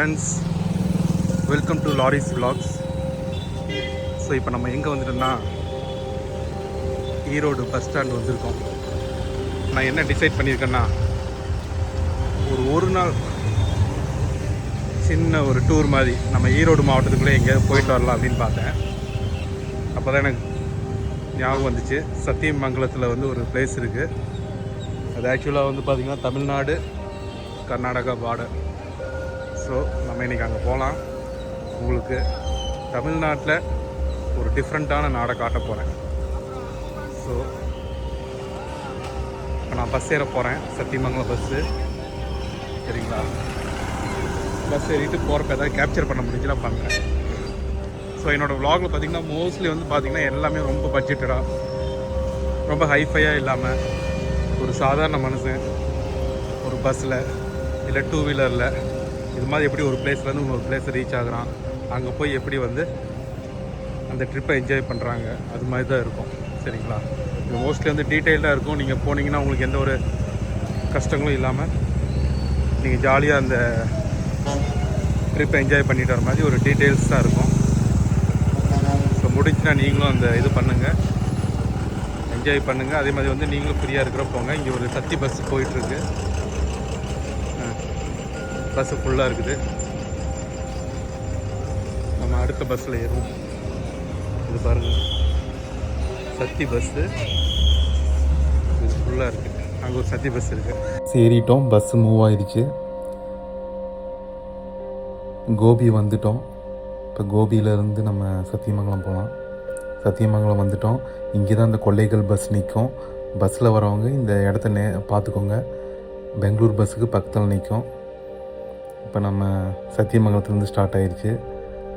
Friends, welcome to loris vlogs. So இப்போ நம்ம எங்கே வந்துட்டோம்னா ஈரோடு பஸ் ஸ்டாண்ட் வந்திருக்கோம். நான் என்ன டிசைட் பண்ணியிருக்கேன்னா ஒரு நாள் சின்ன ஒரு டூர் மாதிரி நம்ம ஈரோடு மாவட்டத்துக்குள்ளே எங்கேயாவது போயிட்டு வரலாம் அப்படின்னு பார்த்தேன். அப்போ தான் எனக்கு ஞாபகம் வந்துச்சு, சத்தியமங்கலத்தில் வந்து ஒரு பிளேஸ் இருக்குது. அது ஆக்சுவலாக வந்து பார்த்திங்கன்னா தமிழ்நாடு கர்நாடகா பார்டர். ஸோ நம்ம இன்றைக்கி அங்கே போகலாம். உங்களுக்கு தமிழ்நாட்டில் ஒரு டிஃப்ரெண்ட்டான நாடை காட்ட போகிறேன். ஸோ இப்போ நான் பஸ் ஏற போகிறேன், சத்தியமங்கலம் பஸ்ஸு. சரிங்களா? பஸ் ஏறிட்டு போகிறப்ப ஏதாவது கேப்சர் பண்ண முடிஞ்சுன்னா பண்ணுறேன். ஸோ என்னோடய vlogல பார்த்திங்கன்னா மோஸ்ட்லி வந்து பார்த்திங்கன்னா எல்லாமே ரொம்ப பட்ஜெட்டடாக, ரொம்ப ஹைஃபையாக இல்லாமல் ஒரு சாதாரண மனுஷன் ஒரு பஸ்ஸில் இல்லை டூ வீலரில் இது மாதிரி எப்படி ஒரு பிளேஸ்லேருந்து இன்னொரு பிளேஸை ரீச் ஆகுறான், அங்கே போய் எப்படி வந்து அந்த ட்ரிப்பை என்ஜாய் பண்ணுறாங்க, அது மாதிரி தான் இருக்கும். சரிங்களா? இது மோஸ்ட்லி வந்து டீட்டெயில்டாக இருக்கும். நீங்கள் போனீங்கன்னா உங்களுக்கு எந்த ஒரு கஷ்டங்களும் இல்லாமல் நீங்கள் ஜாலியாக அந்த ட்ரிப்பை என்ஜாய் பண்ணிட்டு வர மாதிரி ஒரு டீட்டெயில்ஸ் தான் இருக்கும். ஸோ முடிஞ்சுன்னா நீங்களும் அந்த இது பண்ணுங்கள், என்ஜாய் பண்ணுங்கள். அதே மாதிரி வந்து நீங்களும் ஃப்ரீயாக இருக்கிற போங்க. இங்கே ஒரு சத்தி பஸ் போயிட்டுருக்கு. பஸ்ஸு ஃபுல்லாக இருக்குது. நம்ம அடுத்த பஸ்ஸில் ஏறுவோம். இது பாருங்கள், சத்தி பஸ்ஸு இது ஃபுல்லாக இருக்குது. அங்கே ஒரு சத்தி பஸ் இருக்குது. ஏறிட்டோம், பஸ்ஸு மூவ் ஆயிடுச்சு. கோபி வந்துட்டோம். இப்போ கோபியிலேருந்து நம்ம சத்தியமங்கலம் போகலாம். சத்தியமங்கலம் வந்துட்டோம். இங்கே தான் இந்த கொள்ளைகள் பஸ் நிற்கும். பஸ்ஸில் வரவங்க இந்த இடத்த பார்த்துக்கோங்க. பெங்களூர் பஸ்ஸுக்கு பக்கத்தில் நிற்கும். இப்போ நம்ம சத்தியமங்கலத்துலேருந்து ஸ்டார்ட் ஆகிடுச்சு.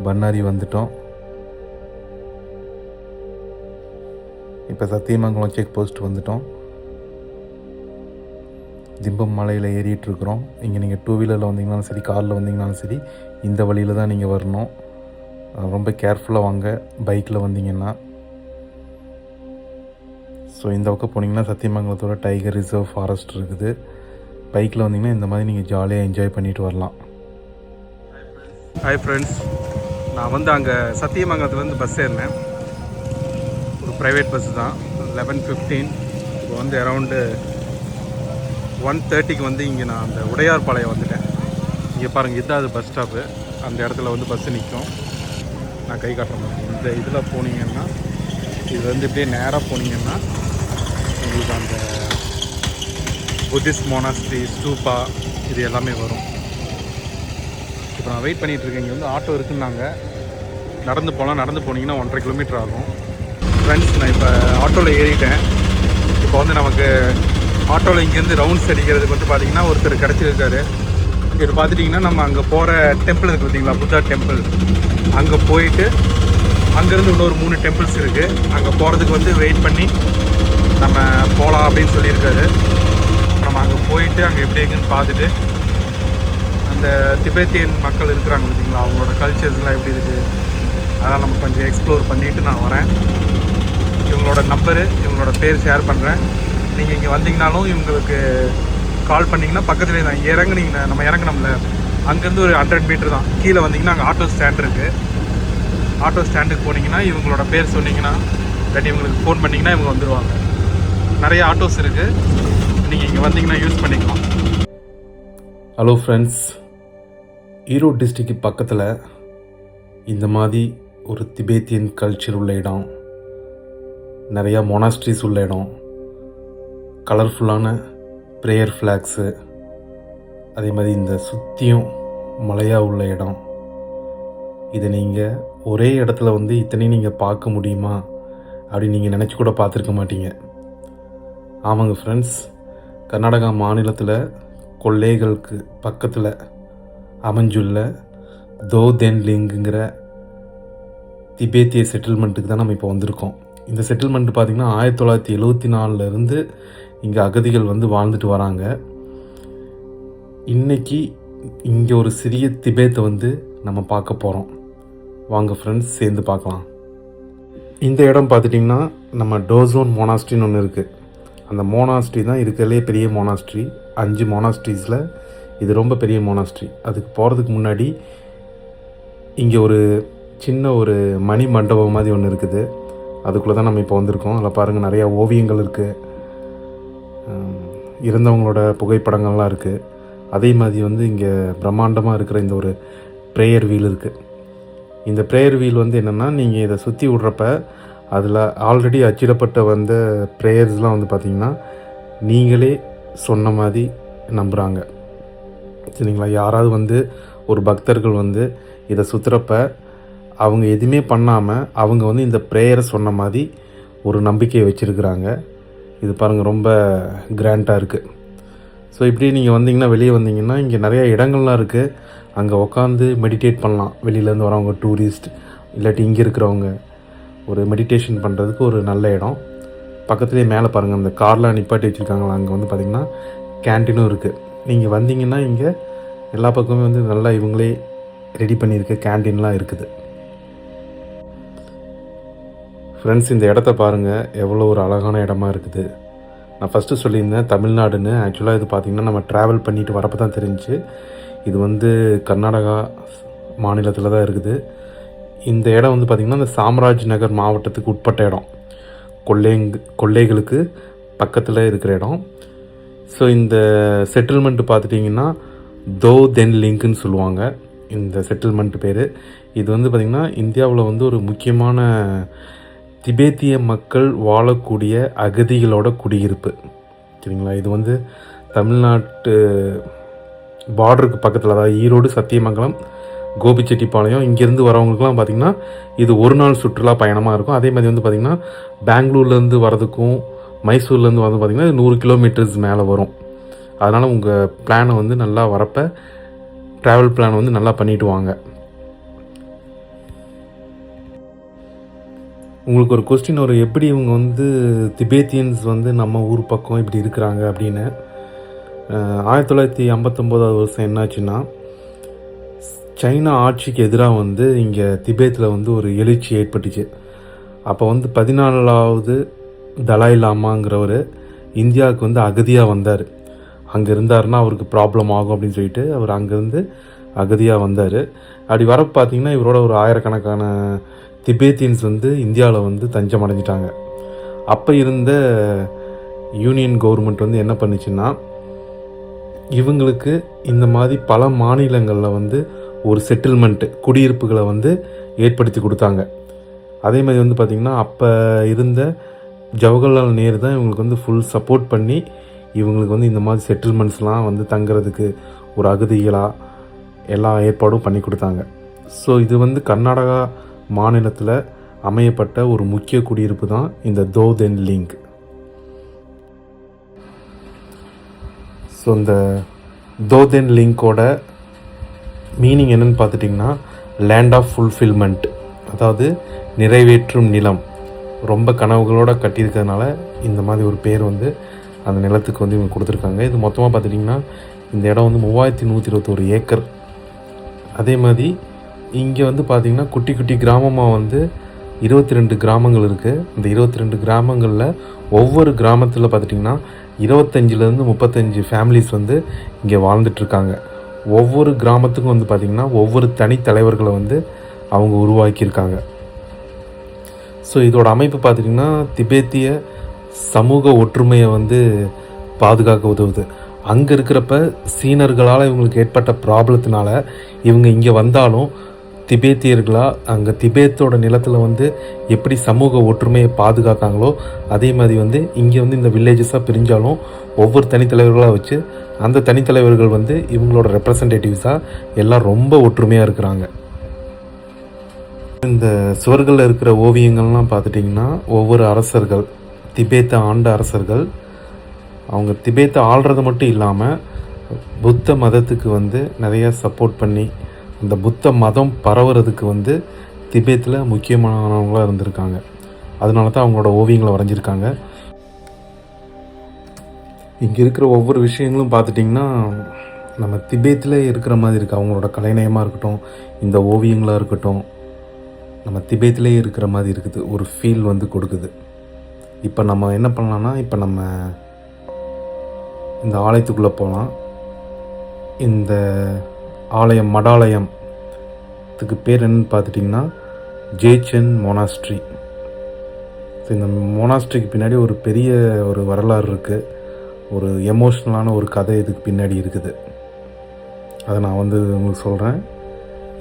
பண்ணாரி வந்துட்டோம். இப்போ சத்தியமங்கலம் செக் போஸ்ட் வந்துட்டோம். திம்பம் மலையில் ஏறிட்டுருக்குறோம். இங்கே நீங்கள் டூ வீலரில் வந்தீங்கனாலும் சரி, காரில் வந்தீங்கனாலும் சரி, இந்த வழியில் தான் நீங்கள் வரணும். ரொம்ப கேர்ஃபுல்லாக வாங்க பைக்கில் வந்தீங்கன்னா. ஸோ இந்த பக்கம் போனீங்கன்னா சத்தியமங்கலத்தோட டைகர் ரிசர்வ் ஃபாரஸ்ட் இருக்குது. பைக்கில் வந்தீங்கன்னா இந்த மாதிரி நீங்கள் ஜாலியாக என்ஜாய் பண்ணிட்டு வரலாம். ஹாய் ஃப்ரெண்ட்ஸ், நான் வந்து அங்கே சத்தியமங்கலத்துலேருந்து பஸ் ஏறினேன். ஒரு ப்ரைவேட் பஸ்ஸு தான். 11:15. இப்போ வந்து அரவுண்டு 1:30க்கு வந்து இங்கே நான் அந்த உடையார்பாளையம் வந்துட்டேன். இங்கே பாருங்கள், இதுதான் அது பஸ் ஸ்டாப்பு. அந்த இடத்துல வந்து பஸ்ஸு நிற்கும். நான் கை காட்டுற மாதிரி இந்த இதில் போனீங்கன்னா, இது வந்து இப்படியே நேராக போனீங்கன்னா உங்களுக்கு அந்த புத்திஸ்ட் மோனாஸ்ட்ரி, ஸ்டூப்பா, இது எல்லாமே வரும். இப்போ நான் வெயிட் பண்ணிகிட்ருக்கேன். இங்கே வந்து ஆட்டோ இருக்குன்னாங்க. நடந்து போகலாம். நடந்து போனீங்கன்னா 1.5 கிலோமீட்டர் ஆகும். ஃப்ரெண்ட்ஸ், நான் இப்போ ஆட்டோவில் ஏறிட்டேன். இப்போ வந்து நமக்கு ஆட்டோவில் இங்கேருந்து ரவுண்ட்ஸ் அடிக்கிறதுக்கு வந்து பார்த்திங்கன்னா ஒருத்தர் கிடச்சிருக்காரு. இது பார்த்துட்டிங்கன்னா நம்ம அங்கே போகிற டெம்பிள் இருக்குது பார்த்தீங்களா, புத்தா டெம்பிள். அங்கே போயிட்டு அங்கேருந்து இன்னொரு 3 டெம்பிள்ஸ் இருக்குது. அங்கே போகிறதுக்கு வந்து வெயிட் பண்ணி நம்ம போகலாம் அப்படின்னு சொல்லியிருக்காரு. நம்ம அங்கே போயிட்டு அங்கே எப்படி இருக்குன்னு பார்த்துட்டு, அந்த திபெத்தியன் மக்கள் இருக்கிறாங்க பார்த்தீங்களா, அவங்களோட கல்ச்சர்ஸ்லாம் எப்படி இருக்குது, அதெல்லாம் நம்ம கொஞ்சம் எக்ஸ்ப்ளோர் பண்ணிவிட்டு நான் வரேன். இவங்களோட நம்பரு, இவங்களோட பேர் ஷேர் பண்ணுறேன். நீங்கள் இங்கே வந்தீங்கனாலும் இவங்களுக்கு கால் பண்ணிங்கன்னா பக்கத்துலேயே தான். இங்கே இறங்குனீங்கன்னா, நம்ம இறங்கினோம்ல, அங்கேருந்து ஒரு 100 மீட்டர் தான். கீழே வந்தீங்கன்னா அங்கே ஆட்டோ ஸ்டாண்ட் இருக்குது. ஆட்டோ ஸ்டாண்டுக்கு போனீங்கன்னா இவங்களோட பேர் சொன்னீங்கன்னா, இல்லாட்டி இவங்களுக்கு ஃபோன் பண்ணிங்கன்னா இவங்க வந்துடுவாங்க. நிறைய ஆட்டோஸ் இருக்குது. நீங்கள் இங்கே வந்தீங்கன்னா யூஸ் பண்ணிக்கலாம். ஹலோ ஃப்ரெண்ட்ஸ், ஈரோடு டிஸ்ட்ரிக்ட் பக்கத்தில் இந்த மாதிரி ஒரு திபேத்தியன் கல்ச்சர் உள்ள இடம், நிறையா மொனாஸ்ட்ரிஸ் உள்ள இடம், கலர்ஃபுல்லான ப்ரேயர் ஃப்ளாக்ஸு, அதே மாதிரி இந்த சுற்றியும் மலையாக உள்ள இடம். இதை நீங்கள் ஒரே இடத்துல வந்து இத்தனையும் நீங்கள் பார்க்க முடியுமா அப்படின்னு நீங்கள் நினச்சி கூட பார்த்துருக்க மாட்டீங்க. ஆமாங்க ஃப்ரெண்ட்ஸ், கர்நாடகா மாநிலத்தில் கொள்ளைகளுக்கு பக்கத்தில் அமைஞ்சுள்ள தோதென்லிங்குங்கிற திபேத்திய செட்டில்மெண்ட்டுக்கு தான் நம்ம இப்போ வந்திருக்கோம். இந்த செட்டில்மெண்ட் பார்த்திங்கன்னா 1974 இங்கே அகதிகள் வந்து வாழ்ந்துட்டு வராங்க. இன்றைக்கி இங்கே ஒரு சிறிய திபேத்தை வந்து நம்ம பார்க்க போகிறோம். வாங்க ஃப்ரெண்ட்ஸ், சேர்ந்து பார்க்கலாம். இந்த இடம் பார்த்துட்டிங்கன்னா நம்ம டோசோன் மோனாஸ்ட்ரின்னு ஒன்று இருக்குது. அந்த மோனாஸ்ட்ரி தான் இருக்கிறதுலே பெரிய மோனாஸ்ட்ரி. 5 மோனாஸ்ட்ரிஸில் இது ரொம்ப பெரிய மோனாஸ்ட்ரி. அதுக்கு போகிறதுக்கு முன்னாடி இங்கே ஒரு சின்ன ஒரு மணி மண்டபம் மாதிரி ஒன்று இருக்குது. அதுக்குள்ளே தான் நம்ம இப்போ வந்திருக்கோம். அதில் பாருங்கள் நிறையா ஓவியங்கள் இருக்குது, இருந்தவங்களோட புகைப்படங்கள்லாம் இருக்குது. அதே மாதிரி வந்து இங்கே பிரம்மாண்டமாக இருக்கிற இந்த ஒரு ப்ரேயர் வீல் இருக்குது. இந்த ப்ரேயர் வீல் வந்து என்னென்னா, நீங்கள் இதை சுற்றி விட்றப்ப அதில் ஆல்ரெடி அச்சிடப்பட்ட வந்த ப்ரேயர்ஸ்லாம் வந்து பார்த்திங்கன்னா நீங்களே சொன்ன மாதிரி நம்புகிறாங்க. சரிங்களா? யாராவது வந்து ஒரு பக்தர்கள் வந்து இதை சுற்றுறப்ப அவங்க எதுவுமே பண்ணாமல் அவங்க வந்து இந்த ப்ரேயரை சொன்ன மாதிரி ஒரு நம்பிக்கையை வச்சுருக்குறாங்க. இது பாருங்கள், ரொம்ப கிராண்டாக இருக்குது. ஸோ இப்படி நீங்கள் வந்தீங்கன்னா, வெளியே வந்தீங்கன்னா இங்கே நிறையா இடங்கள்லாம் இருக்குது. அங்கே உட்காந்து மெடிடேட் பண்ணலாம். வெளியிலேருந்து வரவங்க, டூரிஸ்ட், இல்லாட்டி இங்கே இருக்கிறவங்க ஒரு மெடிடேஷன் பண்ணுறதுக்கு ஒரு நல்ல இடம். பக்கத்துலேயே மேலே பாருங்கள், அந்த கார்லாம் நிப்பாட்டி வச்சுருக்காங்களா, அங்கே வந்து பார்த்திங்கன்னா கேன்டீனும் இருக்குது. நீங்கள் வந்தீங்கன்னா இங்கே எல்லா பக்கமே வந்து நல்லா இவங்களே ரெடி பண்ணியிருக்க கேன்டீன்லாம் இருக்குது. ஃப்ரெண்ட்ஸ், இந்த இடத்த பாருங்கள், எவ்வளோ ஒரு அழகான இடமா இருக்குது. நான் ஃபஸ்ட்டு சொல்லியிருந்தேன் தமிழ்நாடுன்னு. ஆக்சுவலாக இது பார்த்திங்கன்னா நம்ம ட்ராவல் பண்ணிட்டு வரப்போ தான் தெரிஞ்சு இது வந்து கர்நாடகா மாநிலத்தில் தான் இருக்குது. இந்த இடம் வந்து பார்த்திங்கன்னா இந்த சாம்ராஜ் நகர் மாவட்டத்துக்கு உட்பட்ட இடம், கொள்ளைகளுக்கு பக்கத்தில் இருக்கிற இடம். ஸோ இந்த செட்டில்மெண்ட்டு பார்த்துட்டிங்கன்னா தோ தென் லிங்க்குன்னு சொல்லுவாங்க இந்த செட்டில்மெண்ட் பேர். இது வந்து பார்த்திங்கன்னா இந்தியாவில் வந்து ஒரு முக்கியமான திபேத்திய மக்கள் வாழக்கூடிய அகதிகளோட குடியிருப்பு. சரிங்களா? இது வந்து தமிழ்நாட்டு பார்டருக்கு பக்கத்தில், அதாவது ஈரோடு, சத்தியமங்கலம், கோபிச்செட்டிப்பாளையம், இங்கேருந்து வரவங்களுக்குலாம் பார்த்திங்கன்னா இது ஒரு நாள் சுற்றுலா பயணமாக இருக்கும். அதே மாதிரி வந்து பார்த்திங்கன்னா பெங்களூர்லேருந்து வரதுக்கும் மைசூர்லேருந்து வந்து பார்த்திங்கன்னா இது 100 கிலோமீட்டர்ஸ் மேலே வரும். அதனால் உங்கள் பிளானை வந்து நல்லா வரப்போ ட்ராவல் பிளான் வந்து நல்லா பண்ணிவிட்டு வாங்க. உங்களுக்கு ஒரு கொஸ்டின் வரும், எப்படி இவங்க வந்து திபேத்தியன்ஸ் வந்து நம்ம ஊர் பக்கம் இப்படி இருக்கிறாங்க அப்படின்னு. 1959 வருஷம் என்னாச்சுன்னா, சைனா ஆட்சிக்கு எதிராக வந்து இங்கே திபேத்தில் வந்து ஒரு எழுச்சி ஏற்பட்டுச்சு. அப்போ வந்து 14வது தலாய் லாமாங்கிறவர் இந்தியாவுக்கு வந்து அகதியாக வந்தார். அங்கே இருந்தாருன்னா அவருக்கு ப்ராப்ளம் ஆகும் அப்படின்னு சொல்லிட்டு அவர் அங்கேருந்து அகதியாக வந்தார். அப்படி வரப்போ பார்த்திங்கன்னா இவரோட ஒரு ஆயிரக்கணக்கான திபேத்தியன்ஸ் வந்து இந்தியாவில் வந்து தஞ்சம் அடைஞ்சிட்டாங்க. அப்போ இருந்த யூனியன் கவர்மெண்ட் வந்து என்ன பண்ணுச்சுன்னா, இவங்களுக்கு இந்த மாதிரி பல மாநிலங்களில் வந்து ஒரு செட்டில்மெண்ட்டு, குடியிருப்புகளை வந்து ஏற்படுத்தி கொடுத்தாங்க. அதே மாதிரி வந்து பார்த்திங்கன்னா அப்போ இருந்த ஜவஹர்லால் நேரு தான் இவங்களுக்கு வந்து ஃபுல் சப்போர்ட் பண்ணி இவங்களுக்கு வந்து இந்த மாதிரி செட்டில்மெண்ட்ஸ்லாம் வந்து தங்குறதுக்கு ஒரு அகதிகளாக எல்லா ஏற்பாடும் பண்ணி கொடுத்தாங்க. ஸோ இது வந்து கர்நாடகா மாநிலத்தில் அமையப்பட்ட ஒரு முக்கிய குடியிருப்பு தான் இந்த தோ தென் லிங்க். ஸோ இந்த தோ தென் லிங்கோட மீனிங் என்னன்னு பார்த்துட்டிங்கன்னா லேண்ட் ஆஃப் ஃபுல்ஃபில்மெண்ட், அதாவது நிறைவேற்றும் நிலம். ரொம்ப கனவுகளோடு கட்டியிருக்கிறதுனால இந்த மாதிரி ஒரு பேர் வந்து அந்த நிலத்துக்கு வந்து இவங்க கொடுத்துருக்காங்க. இது மொத்தமாக பார்த்துட்டிங்கன்னா இந்த இடம் வந்து 3121 ஏக்கர். அதே மாதிரி இங்கே வந்து பார்த்திங்கன்னா குட்டி குட்டி கிராமமாக வந்து 22 கிராமங்கள் இருக்குது. இந்த 22 கிராமங்களில் ஒவ்வொரு கிராமத்தில் பார்த்துட்டிங்கன்னா 25லேருந்து 35 ஃபேமிலிஸ் வந்து இங்கே வாழ்ந்துட்டுருக்காங்க. ஒவ்வொரு கிராமத்துக்கும் வந்து பார்த்திங்கன்னா ஒவ்வொரு தனித்தலைவர்களை வந்து அவங்க உருவாக்கியிருக்காங்க. ஸோ இதோட அமைப்பு பார்த்திங்கன்னா திபேத்திய சமூக ஒற்றுமையை வந்து பாதுகாக்க உதவுது. அங்கே இருக்கிறப்ப சீனர்களால் இவங்களுக்கு ஏற்பட்ட ப்ராப்ளத்தினால இவங்க இங்கே வந்தாலும் திபேத்தியர்களாக அங்கே திபேத்தோட நிலத்தில் வந்து எப்படி சமூக ஒற்றுமையை பாதுகாத்தாங்களோ அதே மாதிரி வந்து இங்கே வந்து இந்த வில்லேஜஸாக பிரிஞ்சாலும் ஒவ்வொரு தனித்தலைவர்களாக வச்சு அந்த தனித்தலைவர்கள் வந்து இவங்களோட ரெப்ரசன்டேட்டிவ்ஸாக எல்லாம் ரொம்ப ஒற்றுமையாக இருக்கிறாங்க. இந்த சுவர்களில் இருக்கிற ஓவியங்கள்லாம் பார்த்துட்டிங்கன்னா ஒவ்வொரு அரசர்கள், திபேத்தை ஆண்ட அரசர்கள், அவங்க திபேத்தை ஆள்றது மட்டும் இல்லாமல் புத்த மதத்துக்கு வந்து நிறையா சப்போர்ட் பண்ணி அந்த புத்த மதம் பரவுறதுக்கு வந்து திபேத்தில் முக்கியமானவங்களாக இருந்திருக்காங்க. அதனால தான் அவங்களோட ஓவியங்களை வரைஞ்சிருக்காங்க. இங்கே இருக்கிற ஒவ்வொரு விஷயங்களும் பார்த்துட்டிங்கன்னா நம்ம திபேத்தில் இருக்கிற மாதிரி இருக்குது. அவங்களோட கலைநயமாக இருக்கட்டும், இந்த ஓவியங்களாக இருக்கட்டும், நம்ம திபேத்திலே இருக்கிற மாதிரி இருக்குது, ஒரு ஃபீல் வந்து கொடுக்குது. இப்போ நம்ம என்ன பண்ணலான்னா, இப்போ நம்ம இந்த ஆலயத்துக்குள்ளே போகலாம். இந்த ஆலயம் மடாலயத்துக்கு பேர் என்னன்னு பார்த்துட்டிங்கன்னா ஜேச்சன் மொனாஸ்ட்ரி. ஸோ இந்த மொனாஸ்ட்ரிக்கு பின்னாடி ஒரு பெரிய ஒரு வரலாறு இருக்குது, ஒரு எமோஷ்னலான ஒரு கதை இதுக்கு பின்னாடி இருக்குது. அதை நான் வந்து உங்களுக்கு சொல்கிறேன்.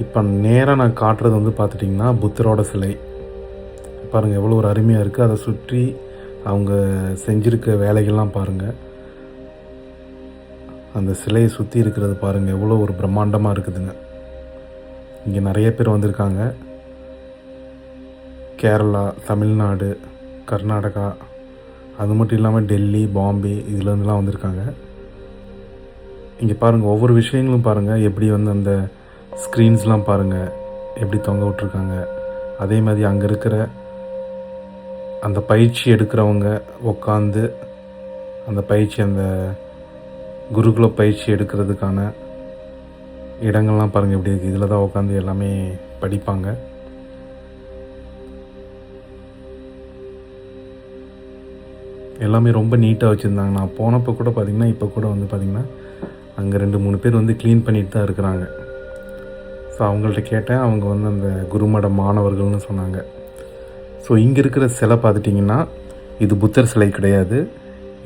இப்போ நேராக நான் காட்டுறது வந்து பார்த்துட்டிங்கன்னா புத்தரோட சிலை. பாருங்கள் எவ்வளோ ஒரு அருமையாக இருக்குது. அதை சுற்றி அவங்க செஞ்சுருக்க வேலைகள்லாம் பாருங்கள். அந்த சிலையை சுற்றி இருக்கிறது பாருங்கள் எவ்வளோ ஒரு பிரம்மாண்டமாக இருக்குதுங்க. இங்கே நிறைய பேர் வந்திருக்காங்க. கேரளா, தமிழ்நாடு, கர்நாடகா, அது மட்டும் இல்லாமல் டெல்லி, பாம்பே இதுலேருந்துலாம் வந்திருக்காங்க. இங்கே பாருங்கள் ஒவ்வொரு விஷயங்களும் பாருங்கள், எப்படி வந்து அந்த ஸ்க்ரீன்ஸ்லாம் பாருங்கள் எப்படி தொங்க விட்ருக்காங்க. அதே மாதிரி அங்கே இருக்கிற அந்த பயிற்சி எடுக்கிறவங்க உட்காந்து அந்த பயிற்சி, அந்த குருகுல பயிற்சி எடுக்கிறதுக்கான இடங்கள்லாம் பாருங்கள் எப்படி இருக்குது. இதில் தான் உட்காந்து எல்லாமே படிப்பாங்க. எல்லாமே ரொம்ப நீட்டாக வச்சுருந்தாங்க. நான் போனப்போ கூட பார்த்திங்கன்னா, இப்போ கூட வந்து பார்த்திங்கன்னா அங்கே 2-3 பேர் வந்து க்ளீன் பண்ணிட்டு தான் இருக்கிறாங்க. ஸோ அவங்கள்ட்ட கேட்டேன், அவங்க வந்து அந்த குருமட மாணவர்கள்னு சொன்னாங்க. ஸோ இங்கே இருக்கிற சிலை பார்த்துட்டிங்கன்னா இது புத்தர் சிலை கிடையாது.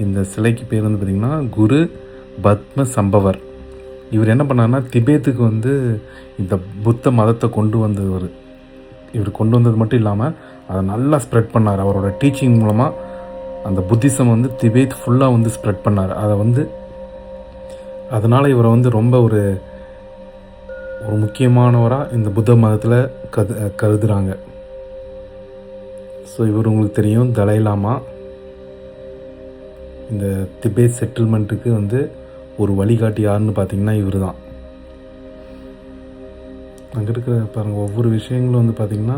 இந்த சிலைக்கு பேர் வந்து பார்த்திங்கன்னா குரு பத்ம சம்பவர். இவர் என்ன பண்ணார்னா திபேத்துக்கு வந்து இந்த புத்த மதத்தை கொண்டு வந்தவர். இவர் கொண்டு வந்தது மட்டும் இல்லாமல் அதை நல்லா ஸ்ப்ரெட் பண்ணார். அவரோட டீச்சிங் மூலமாக அந்த புத்திசம் வந்து திபேத் ஃபுல்லாக வந்து ஸ்ப்ரெட் பண்ணார். அதை வந்து அதனால் இவரை வந்து ரொம்ப ஒரு முக்கியமானவராக இந்த புத்த மதத்தில் கருதுகிறாங்க. ஸோ இவர் உங்களுக்கு தெரியும், தலைலாமா. இந்த திபேத் செட்டில்மெண்ட்டுக்கு வந்து ஒரு வழிகாட்டி யாருன்னு பார்த்தீங்கன்னா இவர் தான். அங்கே இருக்கிற பாருங்கள் ஒவ்வொரு விஷயங்களும் வந்து பார்த்திங்கன்னா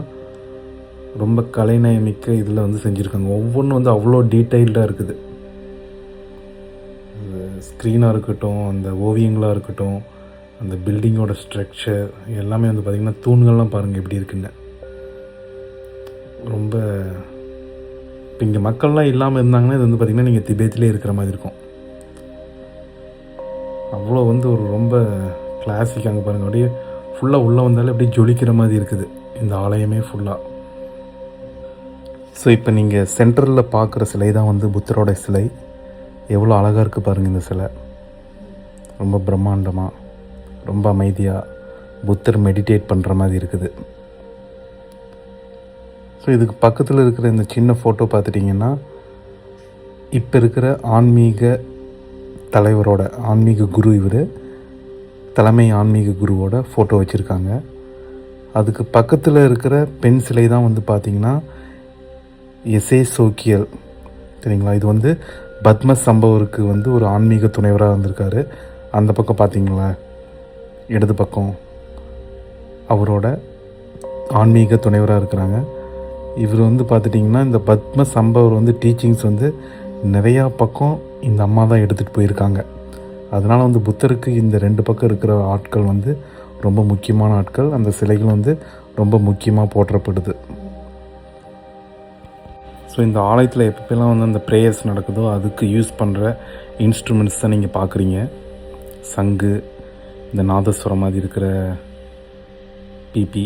ரொம்ப கலைநயமிக்க இதில் வந்து செஞ்சுருக்காங்க. ஒவ்வொன்றும் வந்து அவ்வளோ டீட்டெயில்டாக இருக்குது. அந்த ஸ்க்ரீனாக இருக்கட்டும், அந்த ஓவியங்களாக இருக்கட்டும், அந்த பில்டிங்கோட ஸ்ட்ரக்சர் எல்லாமே வந்து பார்த்திங்கன்னா தூண்கள்லாம் பாருங்கள் எப்படி இருக்குன்னு. ரொம்ப இப்போ இங்கே மக்கள்லாம் இல்லாமல் இருந்தாங்கன்னா இது வந்து பார்த்திங்கன்னா நீங்கள் திபேத்திலே இருக்கிற மாதிரி இருக்கும். அவ்வளோ வந்து ஒரு ரொம்ப கிளாசிக். அங்கே பாருங்கள் அப்படியே ஃபுல்லாக உள்ளே வந்தாலே அப்படியே ஜொலிக்கிற மாதிரி இருக்குது இந்த ஆலயமே ஃபுல்லாக. ஸோ இப்போ நீங்கள் சென்டரில் பார்க்குற சிலை தான் வந்து புத்தரோட சிலை. எவ்வளோ அழகாக இருக்குது பாருங்கள் இந்த சிலை. ரொம்ப பிரம்மாண்டமாக, ரொம்ப அமைதியாக புத்தர் மெடிடேட் பண்ணுற மாதிரி இருக்குது. ஸோ இதுக்கு பக்கத்தில் இருக்கிற இந்த சின்ன ஃபோட்டோ பார்த்துட்டிங்கன்னா இப்போ இருக்கிற ஆன்மீக தலைவரோட, ஆன்மீக குரு இவர், தலைமை ஆன்மீக குருவோட ஃபோட்டோ வச்சுருக்காங்க. அதுக்கு பக்கத்தில் இருக்கிற பெண் சிலை தான் வந்து பார்த்திங்கன்னா எசே சோக்கியல், சரிங்களா. இது வந்து பத்ம சம்பவருக்கு வந்து ஒரு ஆன்மீக துணைவராக வந்திருக்காரு. அந்த பக்கம் பார்த்திங்களா இடது பக்கம் அவரோட ஆன்மீக துணைவராக இருக்கிறாங்க. இவர் வந்து பார்த்துட்டிங்கன்னா இந்த பத்ம சம்பவர் வந்து டீச்சிங்ஸ் வந்து நிறையா பக்கம் இந்த அம்மா தான் எடுத்துகிட்டு போயிருக்காங்க. அதனால் வந்து புத்தருக்கு இந்த 2 பக்கம் இருக்கிற ஆட்கள் வந்து ரொம்ப முக்கியமான ஆட்கள். அந்த சிலைகள் வந்து ரொம்ப முக்கியமாக போற்றப்படுது. ஸோ இந்த ஆலயத்தில் எப்பப்பெல்லாம் வந்து அந்த ப்ரேயர்ஸ் நடக்குதோ அதுக்கு யூஸ் பண்ணுற இன்ஸ்ட்ருமெண்ட்ஸ் தான் நீங்கள் பார்க்குறீங்க. சங்கு, இந்த நாதஸ்வரம் மாதிரி இருக்கிற பிபி,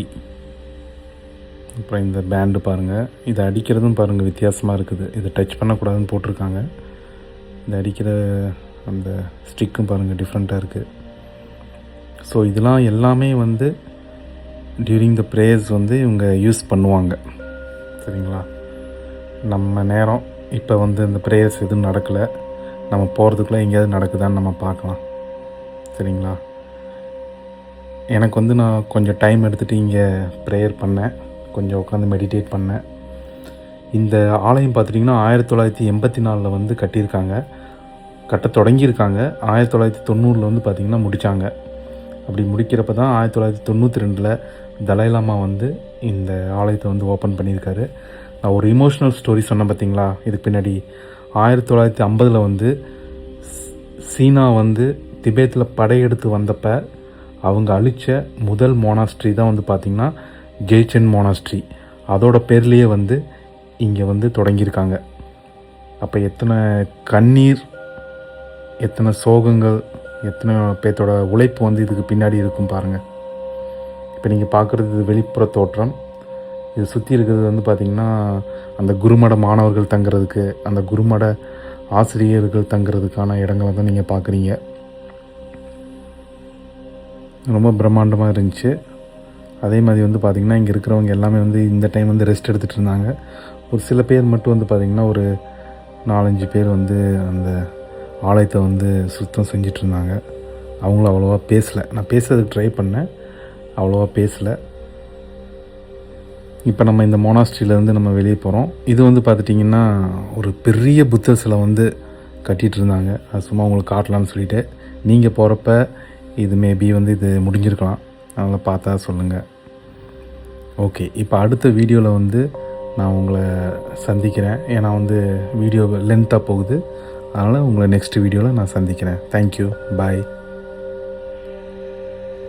அப்புறம் இந்த பேண்டு பாருங்கள். இதை அடிக்கிறதும் பாருங்கள் வித்தியாசமாக இருக்குது. இதை டச் பண்ணக்கூடாதுன்னு போட்டிருக்காங்க. இதை அடிக்கிற அந்த ஸ்டிக்கும் பாருங்கள் டிஃப்ரெண்ட்டாக இருக்குது. ஸோ இதெல்லாம் எல்லாமே வந்து டியூரிங் த ப்ரேயர்ஸ் வந்து இவங்க யூஸ் பண்ணுவாங்க, சரிங்களா. நம்ம நேரம் இப்போ வந்து இந்த ப்ரேயர்ஸ் எதுவும் நடக்கலை, நம்ம போகிறதுக்குள்ளே எங்கேயாவது நடக்குதான்னு நம்ம பார்க்கலாம், சரிங்களா. எனக்கு வந்து நான் கொஞ்சம் டைம் எடுத்துகிட்டு இங்கே ப்ரேயர் பண்ணேன், கொஞ்சம் உட்காந்து மெடிடேட் பண்ணேன். இந்த ஆலயம் பார்த்துட்டிங்கன்னா 1984 வந்து கட்ட தொடங்கியிருக்காங்க. 1990 வந்து பார்த்திங்கன்னா முடித்தாங்க. அப்படி முடிக்கிறப்ப தான் 1992 தலைலாமா வந்து இந்த ஆலயத்தை வந்து ஓப்பன் பண்ணியிருக்காரு. நான் ஒரு இமோஷ்னல் ஸ்டோரி சொன்னேன் பார்த்திங்களா இதுக்கு பின்னாடி. 1950 வந்து சீனா வந்து திபேத்தில் படையெடுத்து வந்தப்போ அவங்க அழித்த முதல் மோனாஸ்ட்ரி தான் வந்து பார்த்திங்கன்னா ஜேச்சன் மோனாஸ்ட்ரி. அதோட பேர்லேயே வந்து இங்கே வந்து தொடங்கியிருக்காங்க. அப்போ எத்தனை கண்ணீர், எத்தனை சோகங்கள் எத்தனை பேர்த்தோட உழைப்பு வந்து இதுக்கு பின்னாடி இருக்கும் பாருங்கள். இப்போ நீங்கள் பார்க்குறது இது வெளிப்புற தோற்றம். இது சுற்றி இருக்கிறது வந்து பார்த்திங்கன்னா அந்த குருமட மாணவர்கள் தங்குறதுக்கு, அந்த குருமட ஆசிரியர்கள் தங்குறதுக்கான இடங்களை தான் நீங்கள் பார்க்குறீங்க. ரொம்ப பிரம்மாண்டமாக இருந்துச்சு. அதே மாதிரி வந்து பார்த்திங்கன்னா இங்கே இருக்கிறவங்க எல்லாமே வந்து இந்த டைம் வந்து ரெஸ்ட் எடுத்துகிட்டு இருந்தாங்க. ஒரு சில பேர் மட்டும் வந்து பார்த்திங்கன்னா ஒரு 4-5 பேர் வந்து அந்த ஆலயத்தை வந்து சுத்தம் செஞ்சிட்டு இருந்தாங்க. அவங்களும் அவ்வளோவா பேசலை. நான் பேசுறதுக்கு ட்ரை பண்ணேன், அவ்வளோவா பேசலை. இப்போ நம்ம இந்த மொனாஸ்ட்ரியிலேருந்து நம்ம வெளியே போகிறோம். இது வந்து பார்த்துட்டிங்கன்னா ஒரு பெரிய புத்தர் சிலை வந்து கட்டிகிட்டு இருந்தாங்க. அது சும்மா உங்களுக்கு காட்டலான்னு சொல்லிவிட்டு, நீங்கள் போகிறப்ப இது மேபி வந்து இது முடிஞ்சிருக்கலாம். அதனால் பார்த்தா சொல்லுங்கள். ஓகே, இப்போ அடுத்த வீடியோவில் வந்து நான் உங்களை சந்திக்கிறேன். ஏன்னா வந்து வீடியோ லென்த்தாக போகுது. அதனால் உங்களை நெக்ஸ்ட் வீடியோவில் நான் சந்திக்கிறேன். தேங்க்யூ, பாய்.